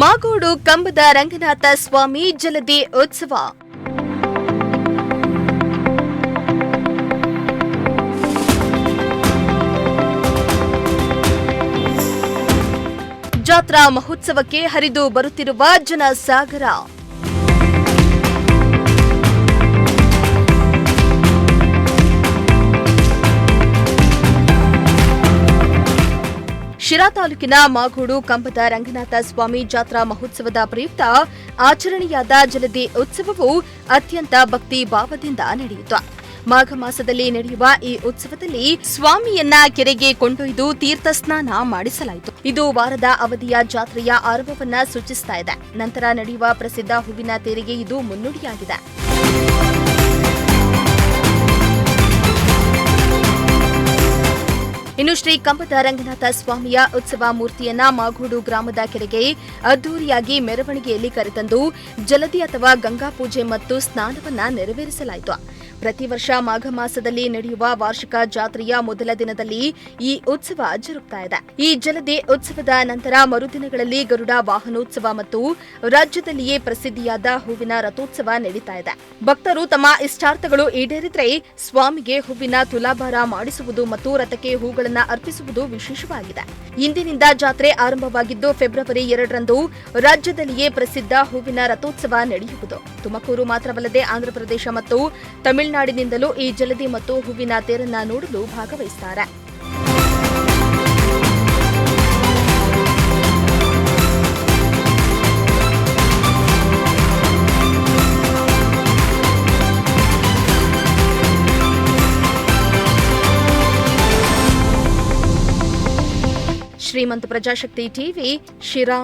ಮಾಗೋಡು ಕಂಬದ ರಂಗನಾಥ ಸ್ವಾಮಿ ಜಲದಿ ಉತ್ಸವ. ಜಾತ್ರಾ ಮಹೋತ್ಸವಕ್ಕೆ ಹರಿದು ಬರುತ್ತಿರುವ ಜನಸಾಗರ. ಶಿರಾ ತಾಲೂಕಿನ ಮಾಗೋಡು ಕಂಬದ ರಂಗನಾಥ ಸ್ವಾಮಿ ಜಾತ್ರಾ ಮಹೋತ್ಸವದ ಪ್ರಯುಕ್ತ ಆಚರಣೆಯಾದ ಜಲದಿ ಉತ್ಸವವು ಅತ್ಯಂತ ಭಕ್ತಿ ಭಾವದಿಂದ ನಡೆಯಿತು. ಮಾಘ ಮಾಸದಲ್ಲಿ ನಡೆಯುವ ಈ ಉತ್ಸವದಲ್ಲಿ ಸ್ವಾಮಿಯನ್ನ ಕೆರೆಗೆ ಕೊಂಡೊಯ್ದು ತೀರ್ಥ ಸ್ನಾನ ಮಾಡಿಸಲಾಯಿತು. ಇದು ವಾರದ ಅವಧಿಯ ಜಾತ್ರೆಯ ಆರಂಭವನ್ನ ಸೂಚಿಸ್ತಾ ಇದೆ. ನಂತರ ನಡೆಯುವ ಪ್ರಸಿದ್ಧ ಹೂವಿನ ತೇರಿಗೆ ಇದು ಮುನ್ನುಡಿಯಾಗಿದೆ. ಇನ್ನು ಶ್ರೀ ಕಂಬದ ರಂಗನಾಥ ಸ್ವಾಮಿಯ ಉತ್ಸವ ಮೂರ್ತಿಯನ್ನ ಮಾಗೋಡು ಗ್ರಾಮದ ಕೆರೆಗೆ ಅದ್ದೂರಿಯಾಗಿ ಮೆರವಣಿಗೆಯಲ್ಲಿ ಕರೆತಂದು ಜಲದಿ ಅಥವಾ ಗಂಗಾ ಪೂಜೆ ಮತ್ತು ಸ್ನಾನವನ್ನ ನೆರವೇರಿಸಲಾಯಿತು. ಪ್ರತಿ ವರ್ಷ ಮಾಘ ಮಾಸದಲ್ಲಿ ನಡೆಯುವ ವಾರ್ಷಿಕ ಜಾತ್ರೆಯ ಮೊದಲ ದಿನದಲ್ಲಿ ಈ ಉತ್ಸವ ಜರುಗ್ತಾ ಇದೆ. ಈ ಜಲದಿ ಉತ್ಸವದ ನಂತರ ಮರುದಿನಗಳಲ್ಲಿ ಗರುಡ ವಾಹನೋತ್ಸವ ಮತ್ತು ರಾಜ್ಯದಲ್ಲಿಯೇ ಪ್ರಸಿದ್ಧಿಯಾದ ಹೂವಿನ ರಥೋತ್ಸವ ನಡೀತಾ ಇದೆ. ಭಕ್ತರು ತಮ್ಮ ಇಷ್ಟಾರ್ಥಗಳು ಈಡೇರಿದ್ರೆ ಸ್ವಾಮಿಗೆ ಹೂವಿನ ತುಲಾಭಾರ ಮಾಡಿಸುವುದು ಮತ್ತು ರಥಕ್ಕೆ ಹೂಗಳನ್ನು ಅರ್ಪಿಸುವುದು ವಿಶೇಷವಾಗಿದೆ. ಇಂದಿನಿಂದ ಜಾತ್ರೆ ಆರಂಭವಾಗಿದ್ದು ಫೆಬ್ರವರಿ 2ರಂದು ರಾಜ್ಯದಲ್ಲಿಯೇ ಪ್ರಸಿದ್ಧ ಹೂವಿನ ರಥೋತ್ಸವ ನಡೆಯುವುದು. ತುಮಕೂರು ಮಾತ್ರವಲ್ಲದೆ ಆಂಧ್ರಪ್ರದೇಶ ಮತ್ತು ತಮಿಳುನಾಡಿನಿಂದಲೂ ಈ ಜಲದಿ ಮತ್ತು ಹೂವಿನ ತೇರನ್ನ ನೋಡಲು ಭಾಗವಹಿಸುತ್ತಾರೆ. ಶ್ರೀಮಂತ ಪ್ರಜಾಶಕ್ತಿ ಟಿವಿ, ಶಿರಾ.